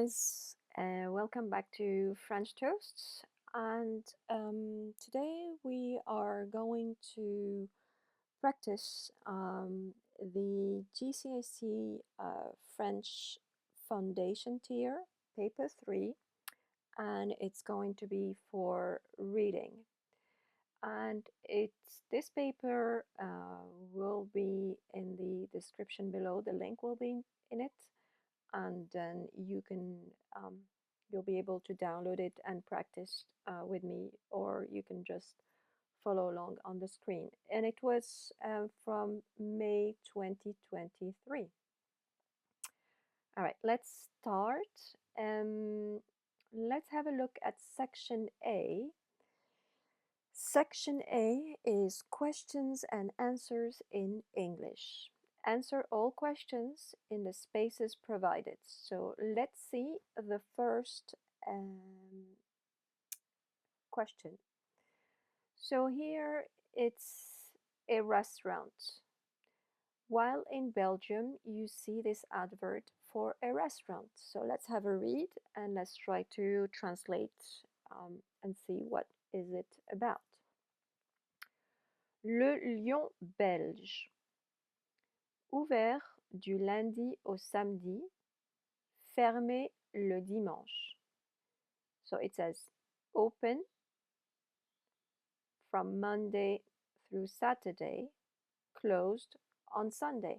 Guys, welcome back to French Toasts. And today we are going to practice the GCSE French Foundation Tier, Paper 3, and it's going to be for reading. And this paper will be in the description below. The link will be in it, and then um, you'll be able to download it and practice with me, or you can just follow along on the screen. And it was from May 2023. All right, let's start. Let's have a look at section A. Section A is questions and answers in English. Answer all questions in the spaces provided. So let's see the first question. So here it's a restaurant. While in Belgium, you see this advert for a restaurant. So let's have a read and let's try to translate and see what is it about. Le lion belge. Ouvert du lundi au samedi, fermé le dimanche. So it says open from Monday through Saturday, closed on Sunday.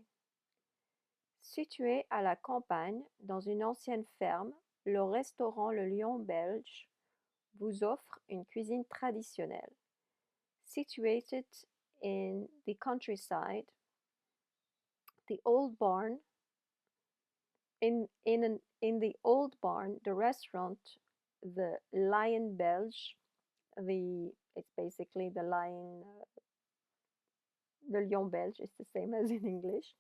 Situé à la campagne, dans une ancienne ferme, le restaurant Le Lion Belge vous offre une cuisine traditionnelle. Situated in the countryside, the old barn in the old barn, the restaurant, the Lion Belge, it's basically the lion, the Lion Belge is the same as in English,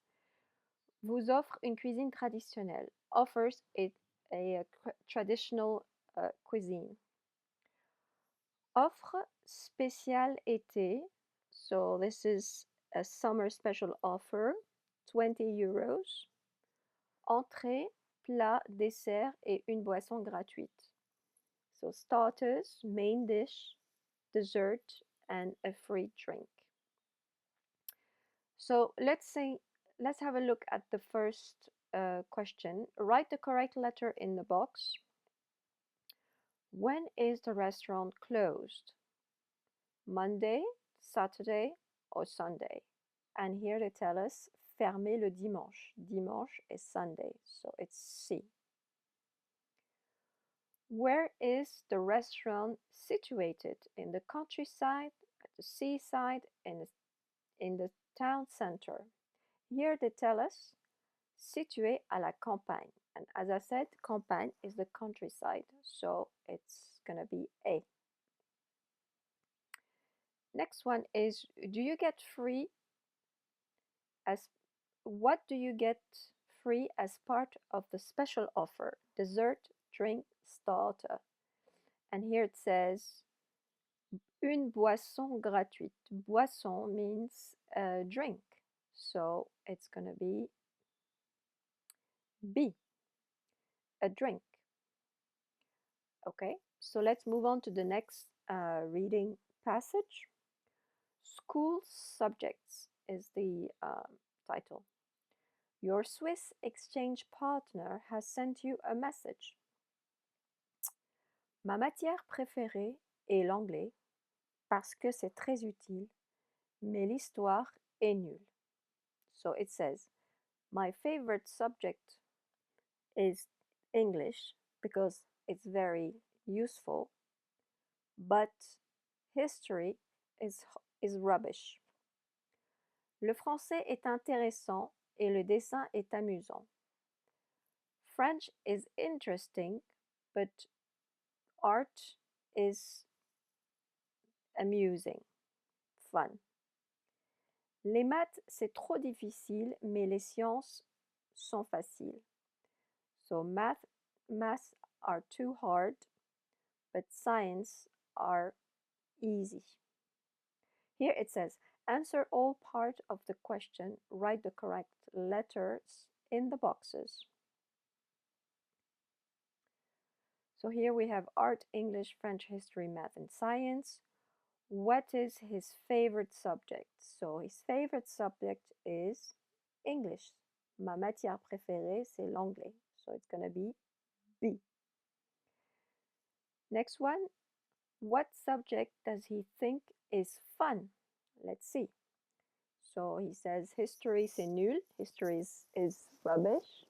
vous offre une cuisine traditionnelle, offers a traditional cuisine. Offre spéciale été, so this is a summer special offer, 20 euros. Entrée, plat, dessert et une boisson gratuite. So starters, main dish, dessert, and a free drink. So let's have a look at the first question. Write the correct letter in the box. When is the restaurant closed? Monday, Saturday, or Sunday? And here they tell us fermé le dimanche. Dimanche is Sunday, so it's C. Where is the restaurant situated? In the countryside, at the seaside, in the town center? Here they tell us situé à la campagne. And as I said, campagne is the countryside, so it's gonna be A. Next one is, do you get free as what do you get free as part of the special offer? Dessert, drink, starter. And here it says une boisson gratuite. Boisson means drink. So it's going to be B, a drink. Okay, so let's move on to the next reading passage. School subjects is the title. Your Swiss exchange partner has sent you a message. Ma matière préférée est l'anglais parce que c'est très utile, mais l'histoire est nulle. So it says, my favorite subject is English because it's very useful, but history is rubbish. Le français est intéressant et le dessin est amusant. French is interesting, but art is amusing, fun. Les maths, c'est trop difficile, mais les sciences sont faciles. So maths are too hard, but science are easy. Here it says, answer all part of the question, write the correct letters in the boxes. So here we have art, English, French, history, math, and science. What is his favorite subject? So his favorite subject is English. Ma matière préférée, c'est l'anglais. So it's going to be B. Next one. What subject does he think is fun? Let's see. So he says history, c'est nul. History is rubbish.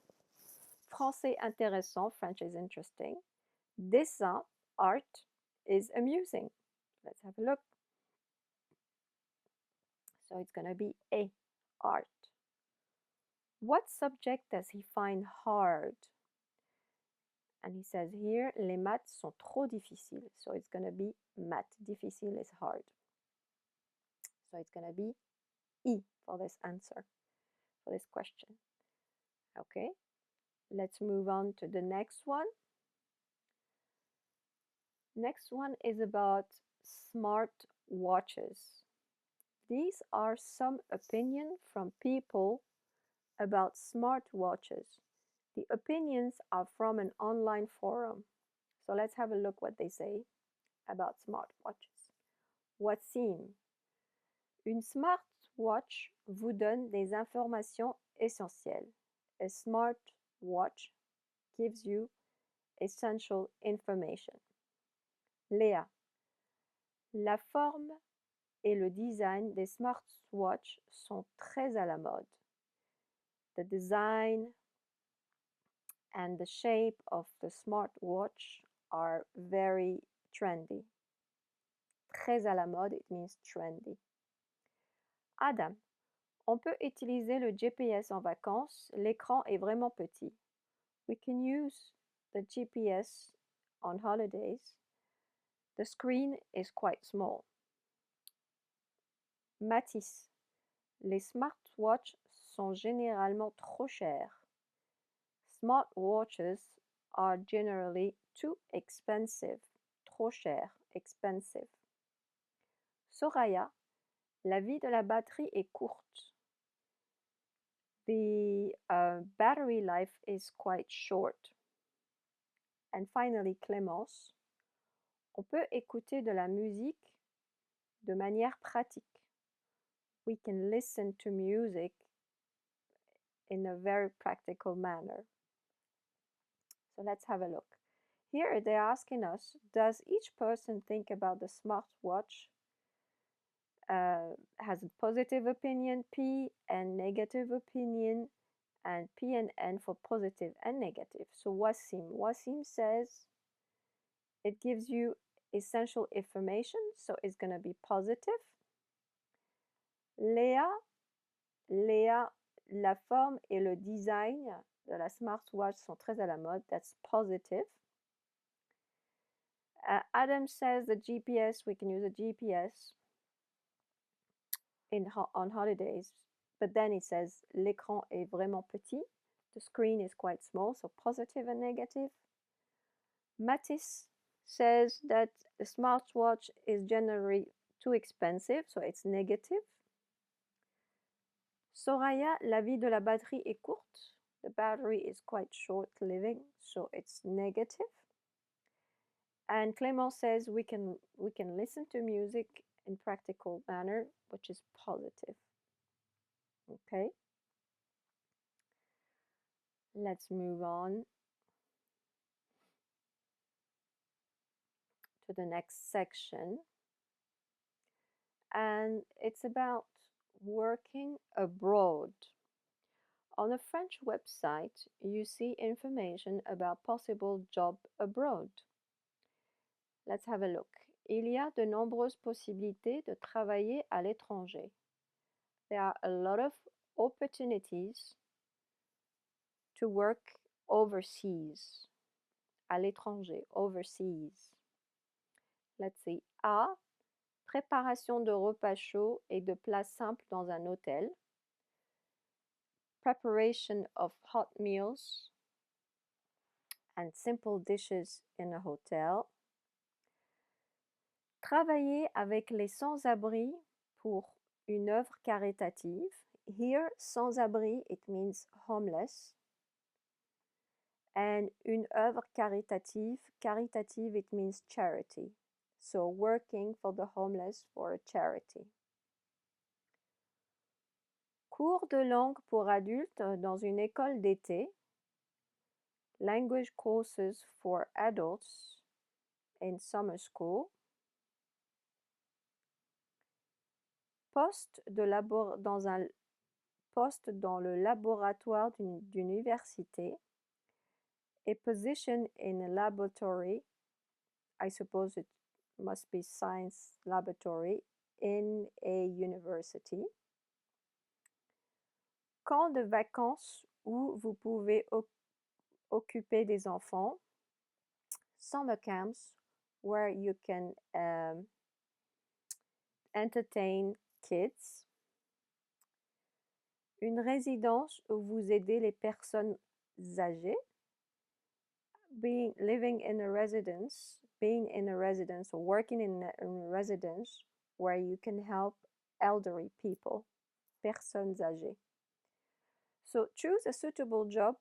Français intéressant. French is interesting. Dessin, art, is amusing. Let's have a look. So it's going to be A, art. What subject does he find hard? And he says here, les maths sont trop difficiles. So it's going to be math. Difficile is hard. So it's going to be E for this answer, for this question. Okay, let's move on to the next one. Next one is about smart watches. These are some opinions from people about smart watches. The opinions are from an online forum. So let's have a look what they say about smartwatches. Wasim. Une smartwatch vous donne des informations essentielles. A smartwatch gives you essential information. Léa. La forme et le design des smartwatches sont très à la mode. The design and the shape of the smartwatch are very trendy. Très à la mode, it means trendy. Adam, on peut utiliser le GPS en vacances, l'écran est vraiment petit. We can use the GPS on holidays. The screen is quite small. Mathis, les smartwatches sont généralement trop chers. Smartwatches are generally too expensive. Trop cher, expensive. Soraya, la vie de la batterie est courte. The battery life is quite short. And finally, Clémence, on peut écouter de la musique de manière pratique. We can listen to music in a very practical manner. So let's have a look. Here they're asking us, does each person think about the smartwatch has a positive opinion, P, and negative opinion, and P and N for positive and negative. So Wasim says it gives you essential information, so it's going to be positive. Léa, la forme et le design de la smartwatch sont très à la mode. That's positive. Adam says the GPS, we can use a GPS on holidays, but then it says l'écran est vraiment petit. The screen is quite small, so positive and negative. Mathis says that the smartwatch is generally too expensive, so it's negative. Soraya, la vie de la batterie est courte. The battery is quite short-living, so it's negative. And Clément says we can listen to music in practical manner, which is positive. Okay. Let's move on to the next section. And it's about working abroad. On a French website, you see information about possible job abroad. Let's have a look. Il y a de nombreuses possibilités de travailler à l'étranger. There are a lot of opportunities to work overseas. À l'étranger, overseas. Let's see. A. Préparation de repas chauds et de plats simples dans un hôtel. Preparation of hot meals and simple dishes in a hotel. Travailler avec les sans-abri pour une œuvre caritative. Here, sans-abri, it means homeless. And une œuvre caritative, caritative, it means charity. So working for the homeless for a charity. Cours de langue pour adultes dans une école d'été. Language courses for adults in summer school. Poste dans un poste dans le laboratoire d'université. A position in a laboratory. I suppose it must be science laboratory in a university. Camp de vacances où vous pouvez occuper des enfants. Summer camps where you can entertain kids. Une résidence où vous aidez les personnes âgées. Living in a residence, being in a residence or working in a residence where you can help elderly people, personnes âgées. So choose a suitable job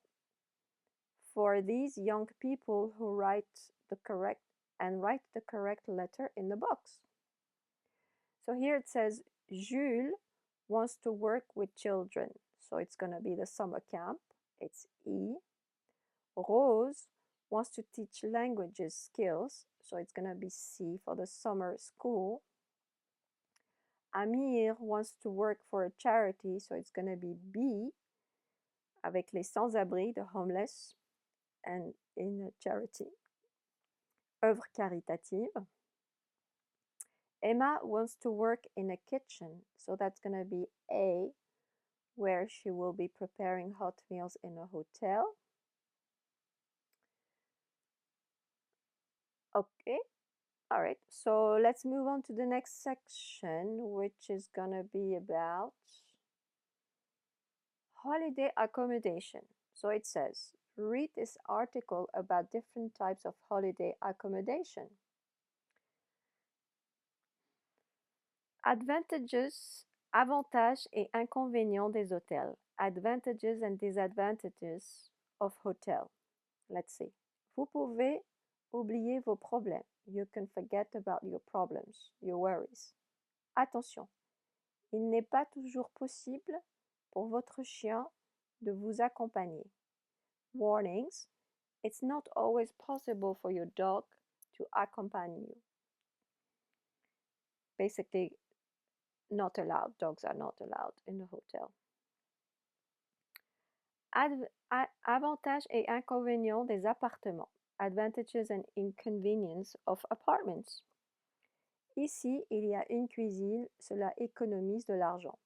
for these young people who write the correct letter in the box. So here it says Jules wants to work with children. So it's going to be the summer camp. It's E. Rose wants to teach languages skills. So it's going to be C for the summer school. Amir wants to work for a charity. So it's going to be B avec les sans-abri, the homeless, and in a charity. Œuvre caritative. Emma wants to work in a kitchen, so that's going to be A, where she will be preparing hot meals in a hotel. Okay, all right, so let's move on to the next section, which is going to be about holiday accommodation. So it says, read this article about different types of holiday accommodation. Avantages et inconvénients des hôtels. Advantages and disadvantages of hotel. Let's see. Vous pouvez oublier vos problèmes. You can forget about your problems, your worries. Attention, il n'est pas toujours possible pour votre chien de vous accompagner. Warnings, it's not always possible for your dog to accompany you. Basically, not allowed. Dogs are not allowed in the hotel. Avantages et inconvénients des appartements. Advantages and inconvenience of apartments. Ici, il y a une cuisine, cela économise de l'argent.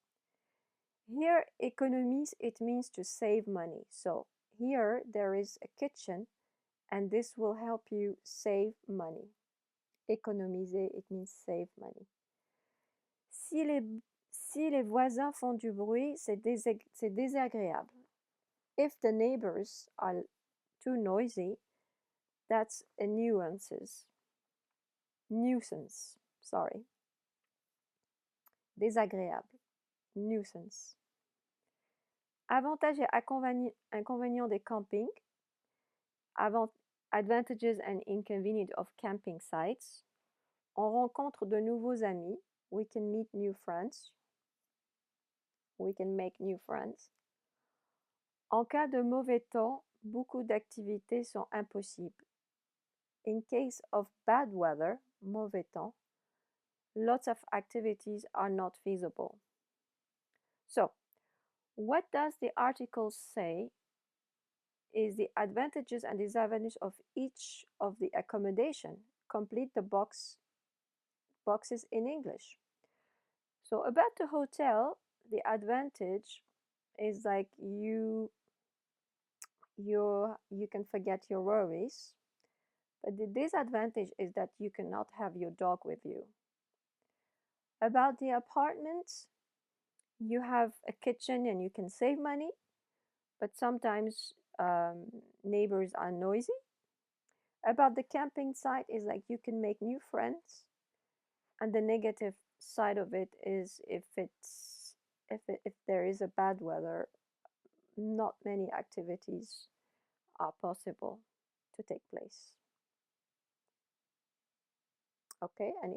Here, economies, it means to save money. So, here there is a kitchen and this will help you save money. Économiser, it means save money. Si les voisins font du bruit, c'est désagréable. If the neighbors are too noisy, that's a nuisance. Nuisance, sorry. Désagréable. Nuisance. Avantages et inconvénients des campings. Advantages and inconvenience of camping sites. On rencontre de nouveaux amis. We can meet new friends. We can make new friends. En cas de mauvais temps, beaucoup d'activités sont impossibles. In case of bad weather, mauvais temps, lots of activities are not feasible. So, what does the article say is the advantages and disadvantages of each of the accommodation. Complete the boxes in English. So about the hotel, the advantage is like you can forget your worries, but the disadvantage is that you cannot have your dog with you. About the apartment, you have a kitchen and you can save money, but sometimes neighbors are noisy. About the camping site is like you can make new friends, and the negative side of it is if there is a bad weather, not many activities are possible to take place. Okay, and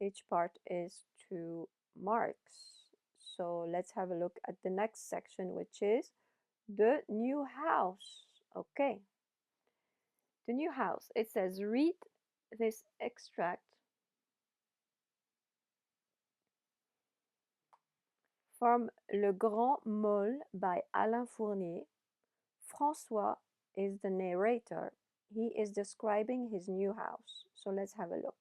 each part is 2 marks. So let's have a look at the next section, which is the new house. Okay, the new house. It says read this extract from Le Grand Môle by Alain Fournier. François is the narrator. He is describing his new house. So let's have a look.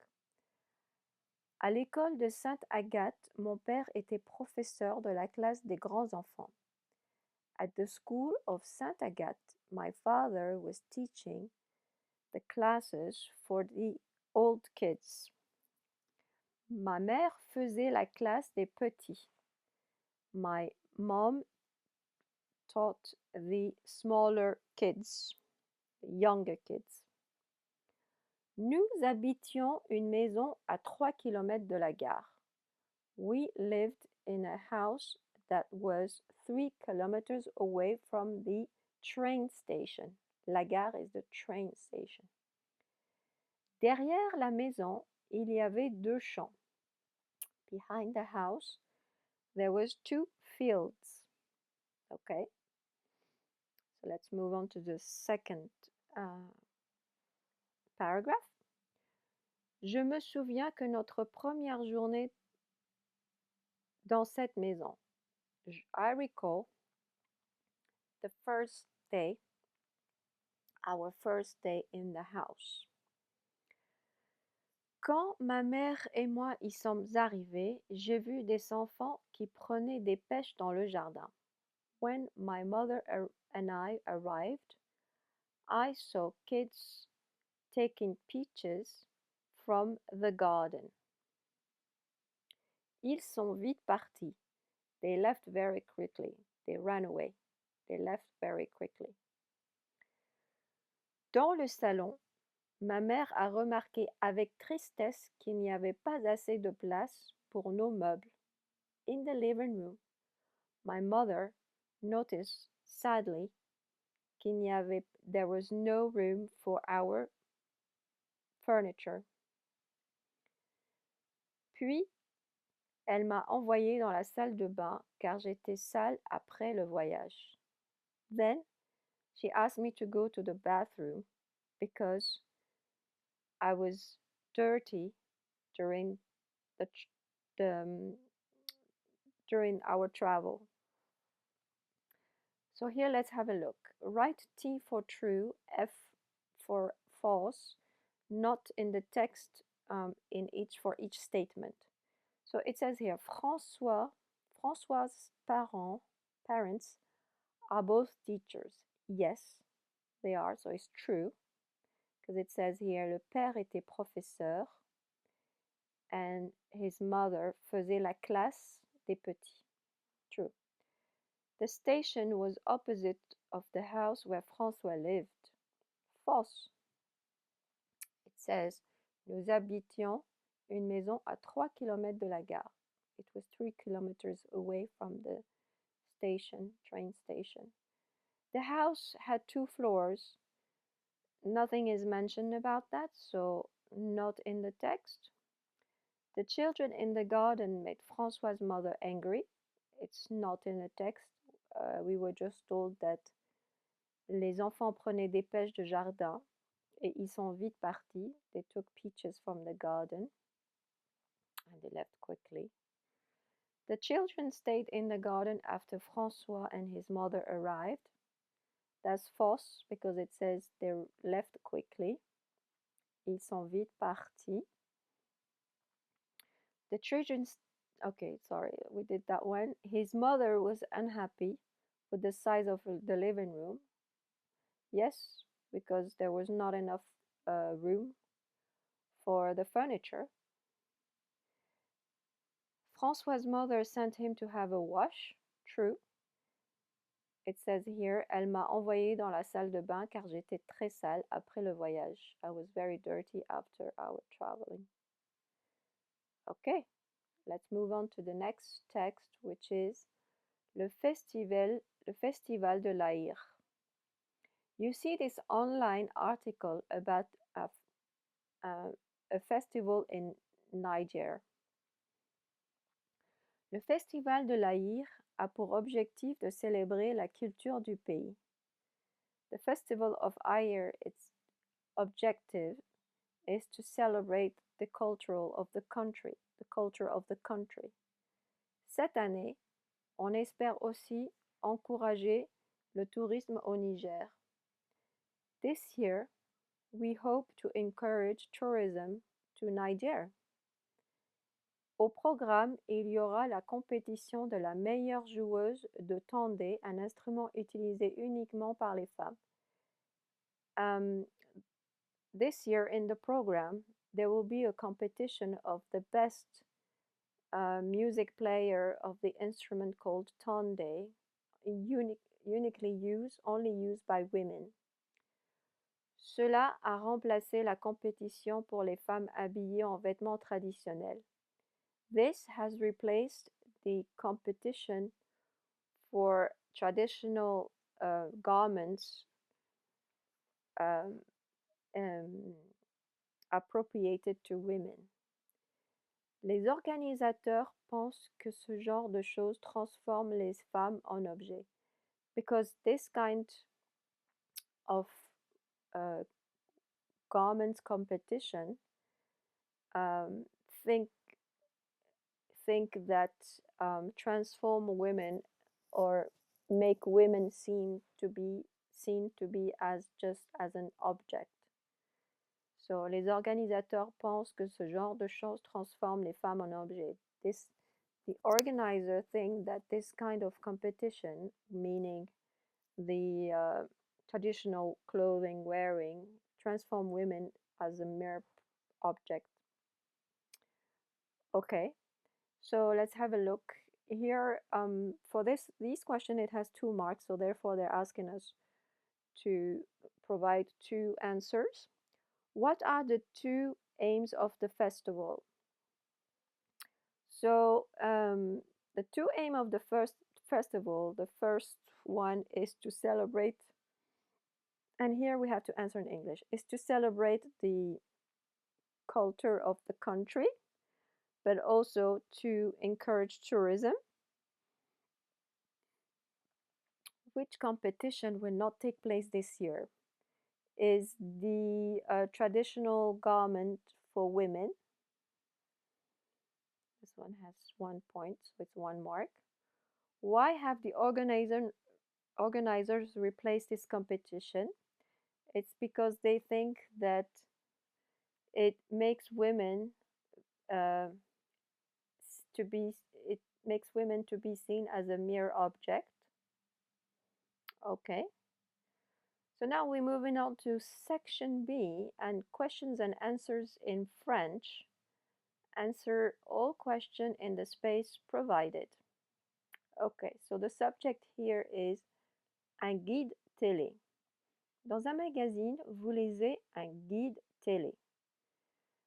À l'école de Sainte-Agathe, mon père était professeur de la classe des grands enfants. At the school of Sainte-Agathe, my father was teaching the classes for the old kids. Ma mère faisait la classe des petits. My mom taught the smaller kids, the younger kids. Nous habitions une maison à 3 kilomètres de la gare. We lived in a house that was 3 kilometers away from the train station. La gare is the train station. Derrière la maison, il y avait 2 champs. Behind the house, there was 2 fields. Okay. So let's move on to the second paragraph. Je me souviens que notre première journée dans cette maison. I recall the first day, our first day in the house. Quand ma mère et moi y sommes arrivés, j'ai vu des enfants qui prenaient des pêches dans le jardin. When my mother and I arrived, I saw kids taking peaches from the garden. Ils sont vite partis. They left very quickly. They ran away. They left very quickly. Dans le salon, ma mère a remarqué avec tristesse qu'il n'y avait pas assez de place pour nos meubles. In the living room, my mother noticed sadly there was no room for our furniture. Puis, elle m'a envoyée dans la salle de bain car j'étais sale après le voyage. Then, she asked me to go to the bathroom because I was dirty during during our travel. So here let's have a look. Write T for true, F for false, not in the text for each statement. So it says here, François's parents are both teachers. Yes, they are, so it's true. Because it says here, le père était professeur and his mother faisait la classe des petits. True. The station was opposite of the house where François lived. False. It says, nous habitions une maison à 3 kilomètres de la gare. It was 3 kilometers away from the station, train station. The house had 2 floors. Nothing is mentioned about that, so not in the text. The children in the garden made François's mother angry. It's not in the text. We were just told that les enfants prenaient des pêches de jardin et ils sont vite partis. They took peaches from the garden and they left quickly. The children stayed in the garden after François and his mother arrived. That's false because it says they left quickly. Ils sont vite partis. The children, okay, sorry, we did that one. His mother was unhappy with the size of the living room. Yes, because there was not enough room for the furniture. François's mother sent him to have a wash. True. It says here, elle m'a envoyé dans la salle de bain car j'étais très sale après le voyage. I was very dirty after our traveling. Okay, let's move on to the next text, which is le festival de l'Aïr. You see this online article about a, a, a festival in Niger. Le festival de l'Aïr a pour objectif de célébrer la culture du pays. The festival of Aïr, its objective is to celebrate the culture of the country, the culture of the country. Cette année, on espère aussi encourager le tourisme au Niger. This year, we hope to encourage tourism to Niger. Au programme, il y aura la compétition de la meilleure joueuse de tandé, un instrument utilisé uniquement par les femmes. This year in the program, there will be a competition of the best music player of the instrument called tandé, uniquely used, only used by women. Cela a remplacé la compétition pour les femmes habillées en vêtements traditionnels. This has replaced the competition for traditional garments appropriated to women. Les organisateurs pensent que ce genre de choses transforme les femmes en objets, because this kind of garments competition think that transform women or make women seen to be as just as an object. So, les organisateurs pensent que ce genre de choses transforme les femmes en objets. The organizer think that this kind of competition, meaning the traditional clothing wearing, transform women as a mere object. Okay, so let's have a look. Here, for this question, it has 2 marks, so therefore they're asking us to provide 2 answers. What are the 2 aims of the festival? So the 2 aims of the first festival, the first one is to celebrate, and here we have to answer in English, is to celebrate the culture of the country, but also to encourage tourism. Which competition will not take place this year? Is the traditional garment for women. This one has 1 point, so it's 1 mark. Why have the organizers replaced this competition? It's because they think that it makes women it makes women to be seen as a mere object. Okay. So now we're moving on to section B and questions and answers in French. Answer all questions in the space provided. Okay, so the subject here is un guide télé. Dans un magazine, vous lisez un guide télé.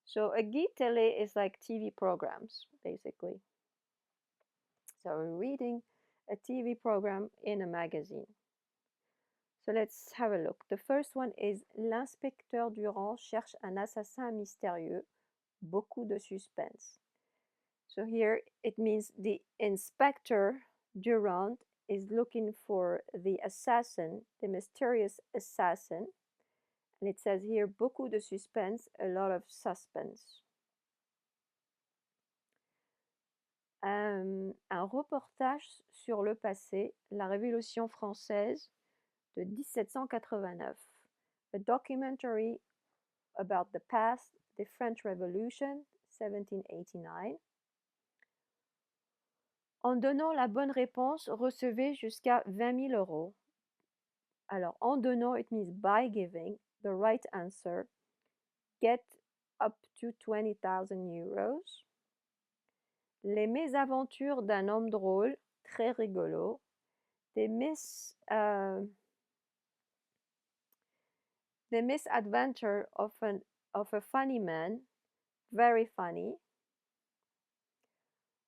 So a guide télé is like TV programs, basically. So we're reading a TV program in a magazine. So let's have a look. The first one is L'inspecteur Durand cherche un assassin mystérieux. Beaucoup de suspense. So here it means the inspector Durand is looking for the assassin, the mysterious assassin. And it says here, beaucoup de suspense, a lot of suspense. Un reportage sur le passé, la Révolution française de 1789. A documentary about the past, the French Revolution, 1789. En donnant la bonne réponse, recevez jusqu'à 20 000 euros. Alors, en donnant, it means by giving the right answer, get up to 20,000 euros. Les mésaventures d'un homme drôle, très rigolo. The misadventure of a funny man, very funny.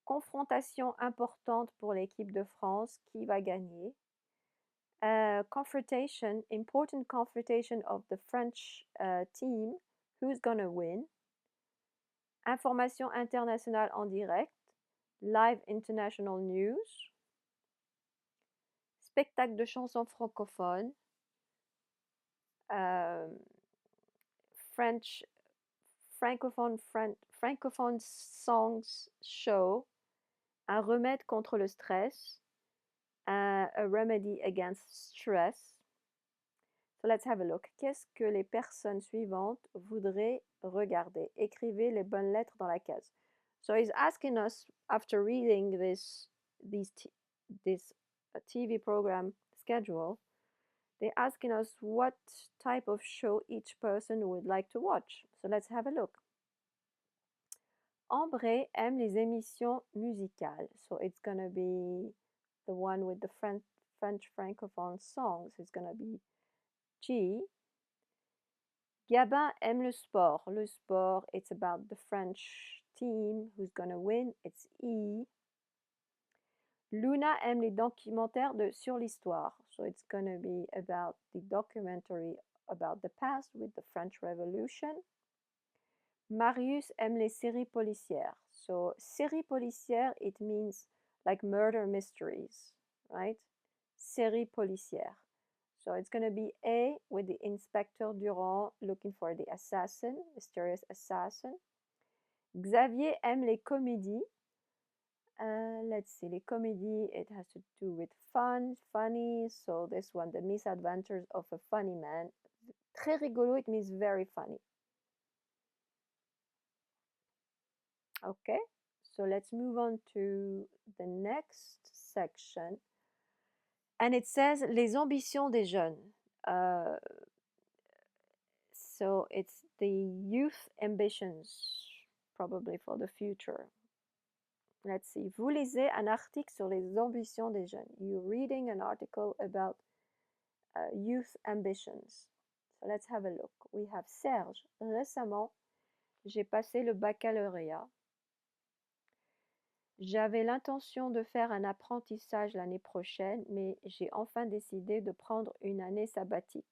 Confrontation importante pour l'équipe de France, qui va gagner. confrontation, important confrontation of the French team, who's gonna win, information internationale en direct, live international news, spectacle de chansons francophones, euh, French, francophone songs show, un remède contre le stress, a remedy against stress. So let's have a look. Qu'est-ce que les personnes suivantes voudraient regarder? Écrivez les bonnes lettres dans la case. So he's asking us, after reading this TV program schedule, they're asking us what type of show each person would like to watch. So let's have a look. Ambré aime les émissions musicales. So it's gonna be the one with the French francophone songs. It's gonna be G. Gabin aime le sport. Le sport, it's about the French team who's gonna win. It's E. Luna aime les documentaires sur l'histoire. So it's gonna be about the documentary about the past with the French Revolution. Marius aime les séries policières. So série policière, it means like murder mysteries, right? Série policière. So it's going to be A with the Inspector Durand looking for the assassin, mysterious assassin. Xavier aime les comédies. Let's see, les comédies, it has to do with fun, funny. So this one, The Misadventures of a Funny Man. Très rigolo, it means very funny. Okay, so let's move on to the next section. And it says les ambitions des jeunes. So it's the youth ambitions, probably for the future. Let's see. Vous lisez un article sur les ambitions des jeunes. You're reading an article about youth ambitions. So let's have a look. We have Serge. Récemment, j'ai passé le baccalauréat. J'avais l'intention de faire un apprentissage l'année prochaine, mais j'ai enfin décidé de prendre une année sabbatique.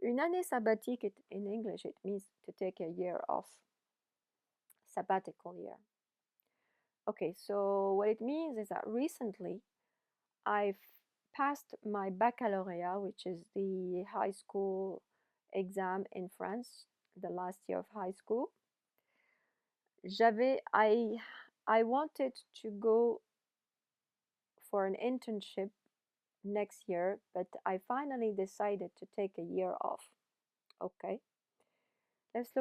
Une année sabbatique, in English, it means to take a year off. Sabbatical year. Okay, so what it means is that recently I've passed my baccalaureate, which is the high school exam in France, the last year of high school. I wanted to go for an internship next year, but I finally decided to take a year off. Okay. Let's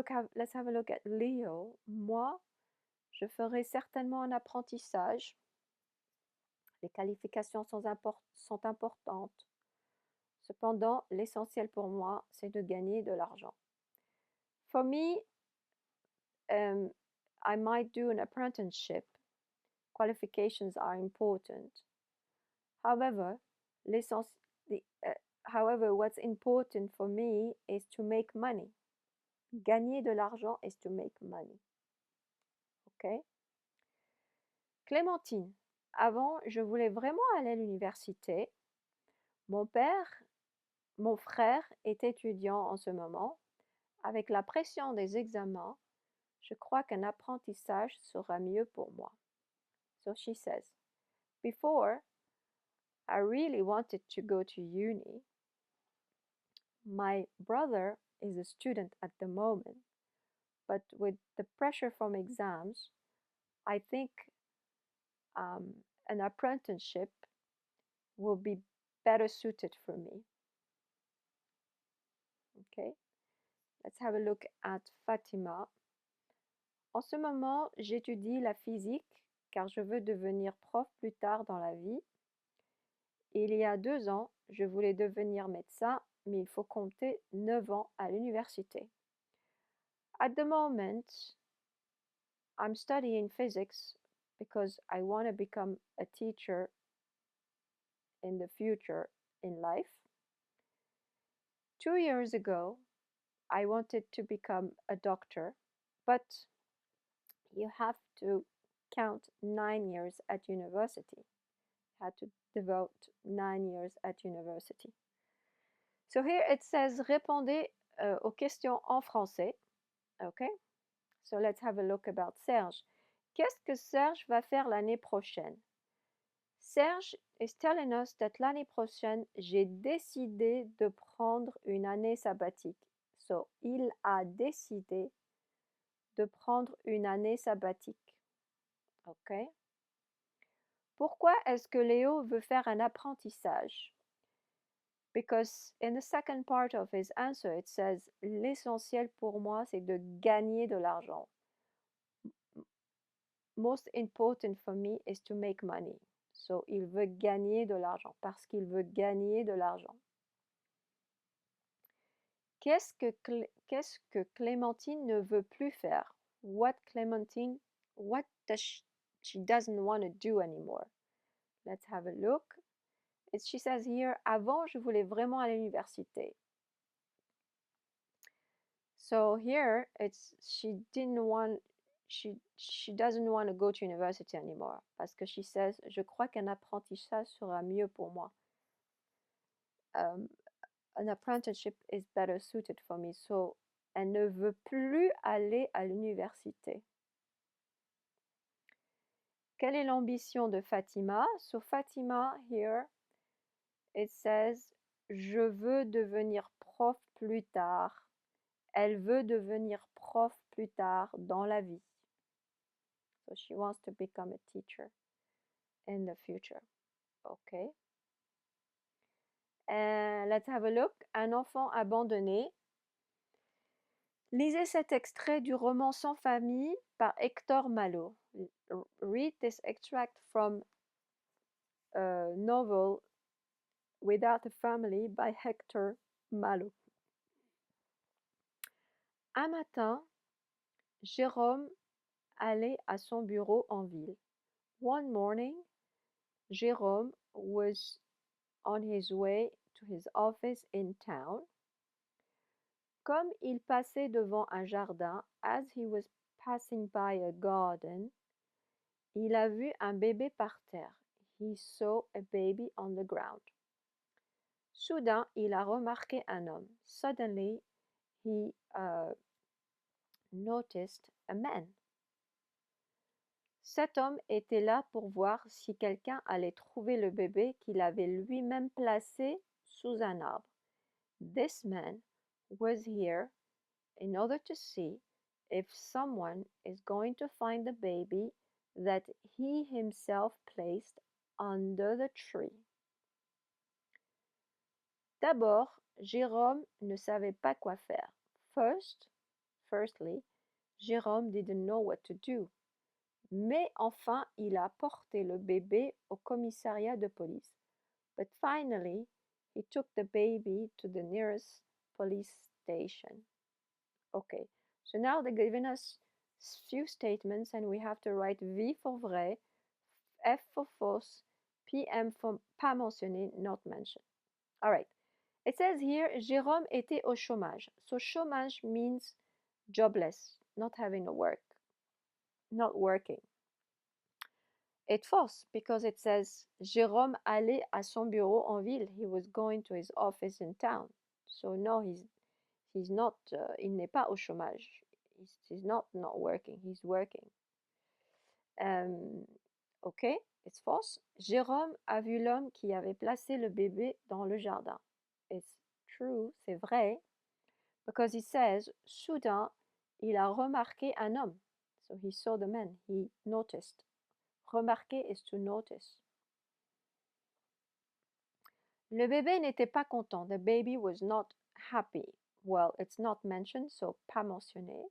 have a look at Leo. Moi, je ferai certainement un apprentissage. Les qualifications sont importantes. Cependant, l'essentiel pour moi, c'est de gagner de l'argent. For me, I might do an apprenticeship. Qualifications are important. However, what's important for me is to make money. Gagner de l'argent is to make money. Okay? Clémentine, avant, je voulais vraiment aller à l'université. Mon frère est étudiant en ce moment. Avec la pression des examens, je crois qu'un apprentissage sera mieux pour moi. So she says, before, I really wanted to go to uni. My brother is a student at the moment, but with the pressure from exams, I think an apprenticeship will be better suited for me. Okay, let's have a look at Fatima. En ce moment, j'étudie la physique car je veux devenir prof plus tard dans la vie. Il y a 2 ans, je voulais devenir médecin, mais il faut compter 9 ans à l'université. At the moment, I'm studying physics because I want to become a teacher in the future in life. 2 years ago, I wanted to become a doctor, but you have to count 9 years at university. had to devote 9 years at university. So here it says répondez aux questions en français. Okay, so let's have a look about Serge. Qu'est-ce que Serge va faire l'année prochaine? Serge is telling us that l'année prochaine, j'ai décidé de prendre une année sabbatique. So, il a décidé de prendre une année sabbatique. OK? Pourquoi est-ce que Léo veut faire un apprentissage? Because in the second part of his answer, it says l'essentiel pour moi, c'est de gagner de l'argent. Most important for me is to make money. So, il veut gagner de l'argent parce qu'il veut gagner de l'argent. Qu'est-ce que Clémentine ne veut plus faire? What does she doesn't want to do anymore? Let's have a look. She says here, avant, je voulais vraiment aller à l'université. So here, she doesn't want to go to university anymore. Parce que she says, je crois qu'un apprentissage sera mieux pour moi. An apprenticeship is better suited for me. So, elle ne veut plus aller à l'université. Quelle est l'ambition de Fatima? So Fatima here, it says, je veux devenir prof plus tard. Elle veut devenir prof plus tard dans la vie. So she wants to become a teacher in the future. Okay. Let's have a look. Un enfant abandonné. Lisez cet extrait du roman Sans famille par Hector Malo. Read this extract from a novel Without a Family by Hector Malo. Un matin, Jérôme allait à son bureau en ville. One morning, Jérôme was on his way to his office in town. Comme il passait devant un jardin, as he was passing by a garden, il a vu un bébé par terre. He saw a baby on the ground. Soudain, il a remarqué un homme. Suddenly, he noticed a man. Cet homme était là pour voir si quelqu'un allait trouver le bébé qu'il avait lui-même placé sous un arbre. This man was here in order to see if someone is going to find the baby that he himself placed under the tree. D'abord, Jérôme ne savait pas quoi faire. Firstly, Jérôme didn't know what to do. Mais enfin, il a porté le bébé au commissariat de police. But finally, he took the baby to the nearest police station. Okay, so now they're giving us few statements and we have to write V for vrai, F for fausse, PM for pas mentionné, not mentioned. All right, it says here, Jérôme était au chômage. So chômage means jobless, not having a work, not working. It's false because it says Jérôme allait à son bureau en ville. He was going to his office in town. So no, he's not. Il n'est pas au chômage. He's not working. He's working. Okay, it's false. Jérôme a vu l'homme qui avait placé le bébé dans le jardin. It's true, c'est vrai, because it says soudain il a remarqué un homme. So he saw the man. He noticed. Remarquer is to notice. Le bébé n'était pas content. The baby was not happy. Well, it's not mentioned, so pas mentionné.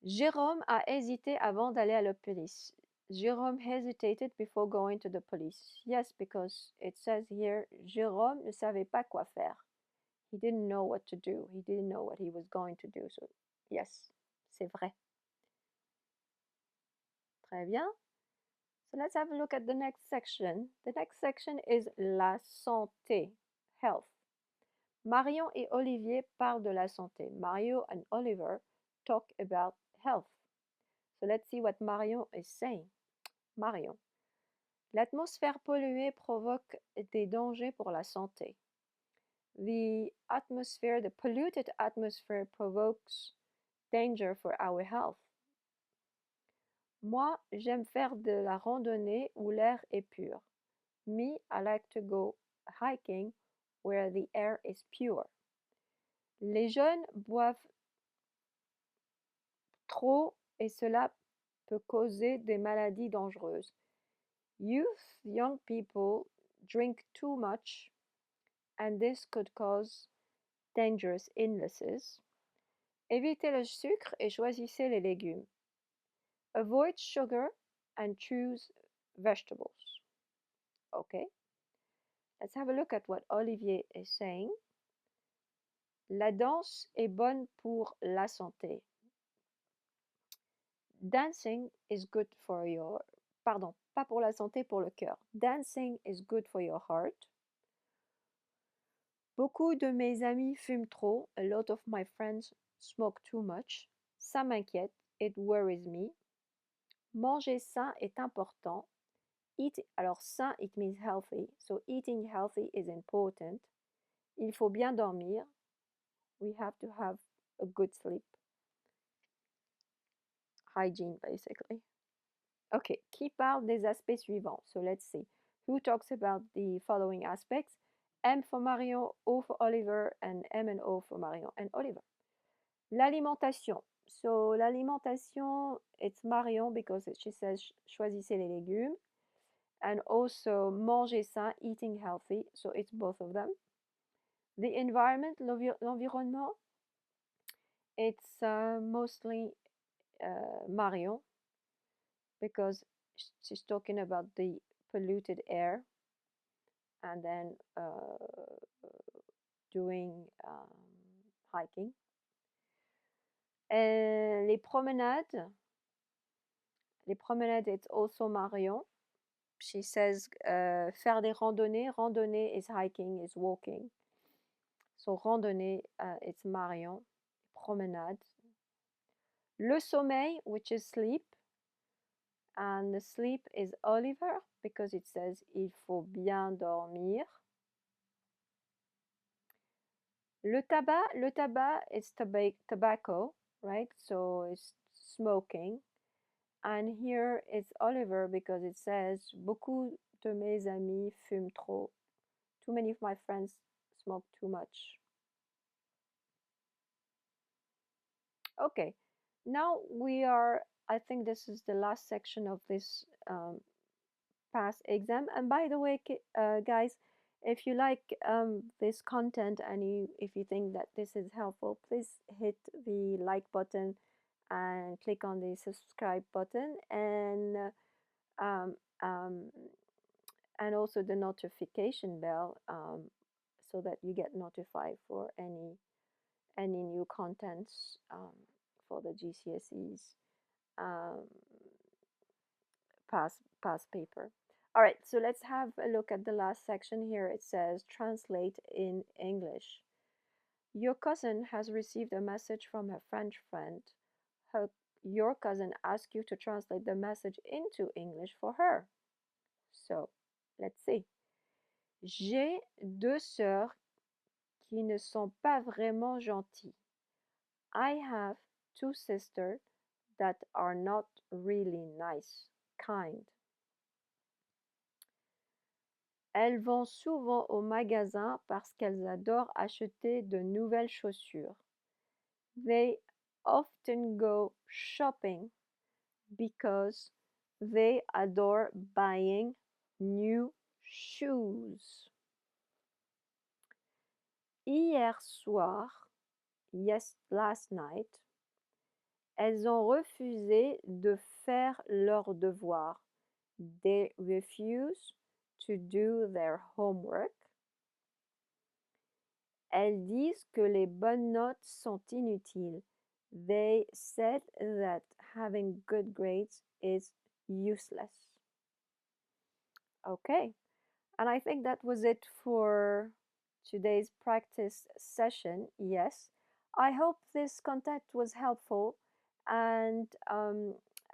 Jérôme a hésité avant d'aller à la police. Jérôme hesitated before going to the police. Yes, because it says here, Jérôme ne savait pas quoi faire. He didn't know what to do. He didn't know what he was going to do. So, yes, c'est vrai. Très bien. So let's have a look at the next section. The next section is la santé, health. Marion et Olivier parlent de la santé. Mario and Oliver talk about health. So let's see what Marion is saying. Marion. L'atmosphère polluée provoque des dangers pour la santé. The polluted atmosphere provokes danger for our health. Moi, j'aime faire de la randonnée où l'air est pur. Me, I like to go hiking where the air is pure. Les jeunes boivent trop et cela peut causer des maladies dangereuses. Young people drink too much and this could cause dangerous illnesses. Évitez le sucre et choisissez les légumes. Avoid sugar and choose vegetables. Okay, let's have a look at what Olivier is saying. La danse est bonne pour la santé. Dancing is good for your... Pardon, pas pour la santé, pour le cœur. Dancing is good for your heart. Beaucoup de mes amis fument trop. A lot of my friends smoke too much. Ça m'inquiète. It worries me. Manger sain est important. Alors sain, it means healthy. So eating healthy is important. Il faut bien dormir. We have to have a good sleep. Hygiene, basically. Okay, qui parle des aspects suivants? So let's see. Who talks about the following aspects? M for Marion, O for Oliver, and M and O for Marion and Oliver. L'alimentation. So l'alimentation, it's Marion because she says choisissez les légumes. And also manger sain, eating healthy. So it's both of them. The environment, l'environnement, it's mostly Marion because she's talking about the polluted air and then doing hiking. Les promenades, it's also Marion. She says faire des randonnées. Randonnée is hiking, is walking. So randonnée, it's Marion. Promenade. Le sommeil, which is sleep. And the sleep is Oliver because it says il faut bien dormir. Le tabac is tobacco, right? So it's smoking. And here it's Oliver because it says beaucoup de mes amis fument trop. Too many of my friends smoke too much. Okay, now I think this is the last section of this past exam. And by the way, guys, if you like this content and if you think that this is helpful, please hit the like button and click on the subscribe button um, um, and also the notification bell so that you get notified for any new contents for the GCSEs past paper. All right, so let's have a look at the last section here. It says translate in English. Your cousin has received a message from her French friend. Your cousin asked you to translate the message into English for her. So, let's see. J'ai deux sœurs qui ne sont pas vraiment gentilles. I have two sisters that are not really nice, kind. Elles vont souvent au magasin parce qu'elles adorent acheter de nouvelles chaussures. They often go shopping because they adore buying new shoes. Hier soir, last night, elles ont refusé de faire leurs devoirs. They refuse to do their homework. Elles disent que les bonnes notes sont inutiles. They said that having good grades is useless. Okay, and I think that was it for today's practice session. Yes, I hope this content was helpful, and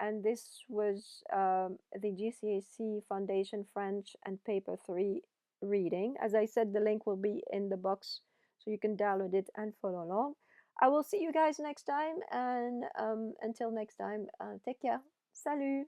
and this was the GCSE Foundation French and Paper 3 reading. As I said, the link will be in the box so you can download it and follow along. I will see you guys next time, and until next time, take care. Salut!